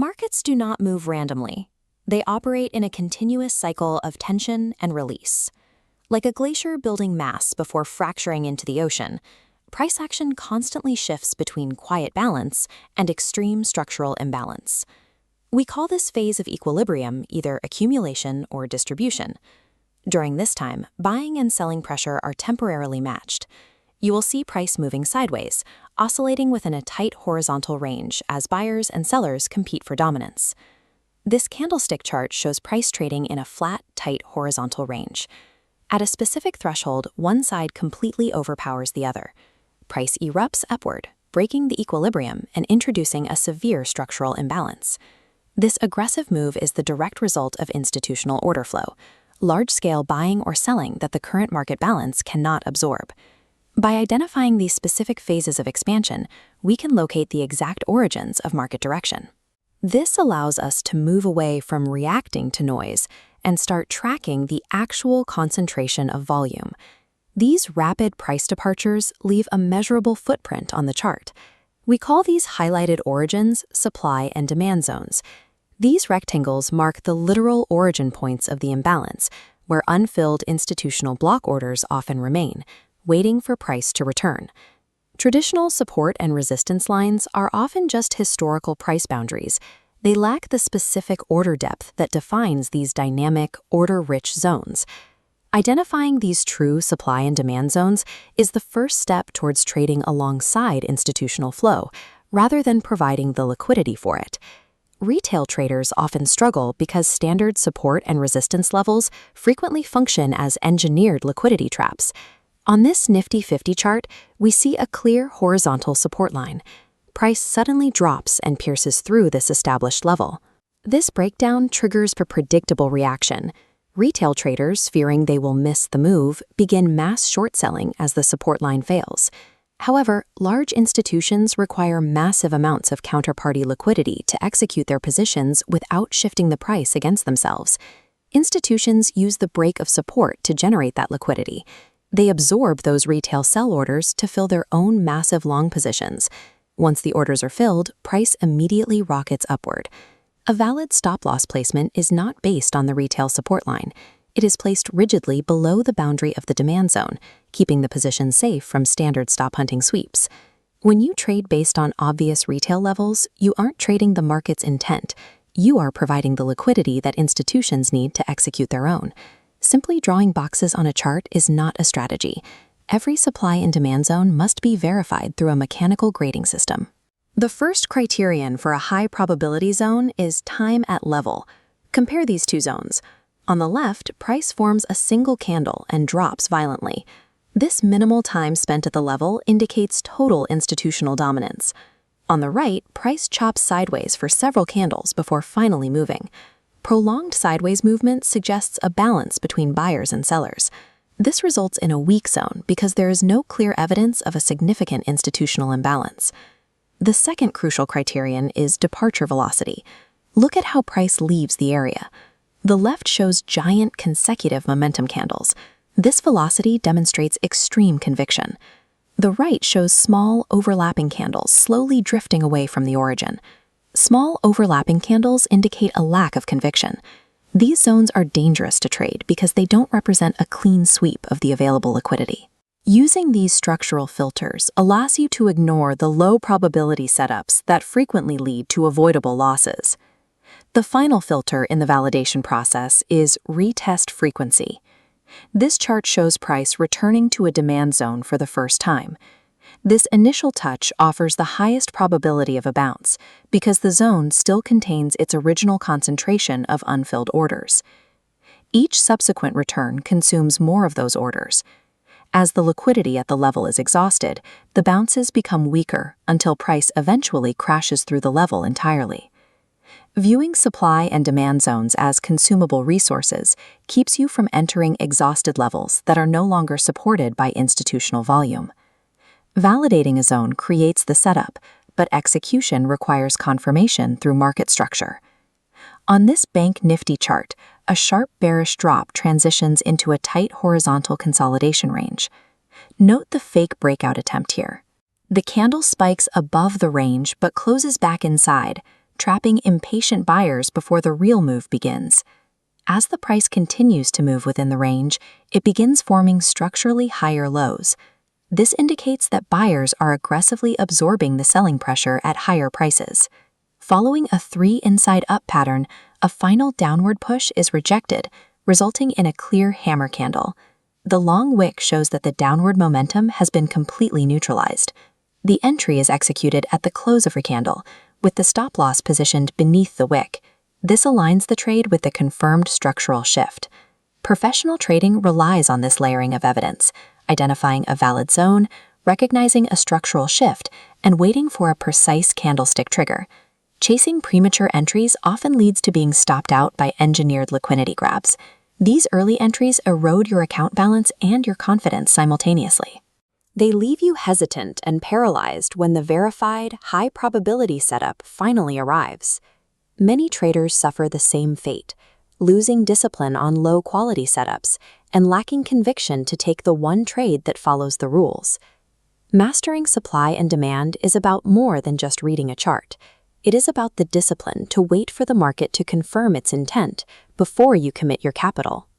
Markets do not move randomly. They operate in a continuous cycle of tension and release. Like a glacier building mass before fracturing into the ocean, price action constantly shifts between quiet balance and extreme structural imbalance. We call this phase of equilibrium either accumulation or distribution. During this time, buying and selling pressure are temporarily matched. You will see price moving sideways, oscillating within a tight horizontal range as buyers and sellers compete for dominance. This candlestick chart shows price trading in a flat, tight horizontal range. At a specific threshold, one side completely overpowers the other. Price erupts upward, breaking the equilibrium and introducing a severe structural imbalance. This aggressive move is the direct result of institutional order flow, large-scale buying or selling that the current market balance cannot absorb. By identifying these specific phases of expansion, we can locate the exact origins of market direction. This allows us to move away from reacting to noise and start tracking the actual concentration of volume. These rapid price departures leave a measurable footprint on the chart. We call these highlighted origins supply and demand zones. These rectangles mark the literal origin points of the imbalance, where unfilled institutional block orders often remain, waiting for price to return. Traditional support and resistance lines are often just historical price boundaries. They lack the specific order depth that defines these dynamic, order-rich zones. Identifying these true supply and demand zones is the first step towards trading alongside institutional flow, rather than providing the liquidity for it. Retail traders often struggle because standard support and resistance levels frequently function as engineered liquidity traps. On this Nifty 50 chart, we see a clear horizontal support line. Price suddenly drops and pierces through this established level. This breakdown triggers a predictable reaction. Retail traders, fearing they will miss the move, begin mass short selling as the support line fails. However, large institutions require massive amounts of counterparty liquidity to execute their positions without shifting the price against themselves. Institutions use the break of support to generate that liquidity. They absorb those retail sell orders to fill their own massive long positions. Once the orders are filled, price immediately rockets upward. A valid stop-loss placement is not based on the retail support line. It is placed rigidly below the boundary of the demand zone, keeping the position safe from standard stop-hunting sweeps. When you trade based on obvious retail levels, you aren't trading the market's intent. You are providing the liquidity that institutions need to execute their own. Simply drawing boxes on a chart is not a strategy. Every supply and demand zone must be verified through a mechanical grading system. The first criterion for a high probability zone is time at level. Compare these two zones. On the left, price forms a single candle and drops violently. This minimal time spent at the level indicates total institutional dominance. On the right, price chops sideways for several candles before finally moving. Prolonged sideways movement suggests a balance between buyers and sellers. This results in a weak zone because there is no clear evidence of a significant institutional imbalance. The second crucial criterion is departure velocity. Look at how price leaves the area. The left shows giant consecutive momentum candles. This velocity demonstrates extreme conviction. The right shows small, overlapping candles slowly drifting away from the origin. Small overlapping candles indicate a lack of conviction. These zones are dangerous to trade because they don't represent a clean sweep of the available liquidity. Using these structural filters allows you to ignore the low probability setups that frequently lead to avoidable losses. The final filter in the validation process is retest frequency. This chart shows price returning to a demand zone for the first time. This initial touch offers the highest probability of a bounce because the zone still contains its original concentration of unfilled orders. Each subsequent return consumes more of those orders. As the liquidity at the level is exhausted, the bounces become weaker until price eventually crashes through the level entirely. Viewing supply and demand zones as consumable resources keeps you from entering exhausted levels that are no longer supported by institutional volume. Validating a zone creates the setup, but execution requires confirmation through market structure. On this Bank Nifty chart, a sharp bearish drop transitions into a tight horizontal consolidation range. Note the fake breakout attempt here. The candle spikes above the range but closes back inside, trapping impatient buyers before the real move begins. As the price continues to move within the range, it begins forming structurally higher lows. This indicates that buyers are aggressively absorbing the selling pressure at higher prices. Following a 3 inside-up pattern, a final downward push is rejected, resulting in a clear hammer candle. The long wick shows that the downward momentum has been completely neutralized. The entry is executed at the close of a candle, with the stop loss positioned beneath the wick. This aligns the trade with the confirmed structural shift. Professional trading relies on this layering of evidence, identifying a valid zone, recognizing a structural shift, and waiting for a precise candlestick trigger. Chasing premature entries often leads to being stopped out by engineered liquidity grabs. These early entries erode your account balance and your confidence simultaneously. They leave you hesitant and paralyzed when the verified, high-probability setup finally arrives. Many traders suffer the same fate, losing discipline on low-quality setups and lacking conviction to take the one trade that follows the rules. Mastering supply and demand is about more than just reading a chart. It is about the discipline to wait for the market to confirm its intent before you commit your capital.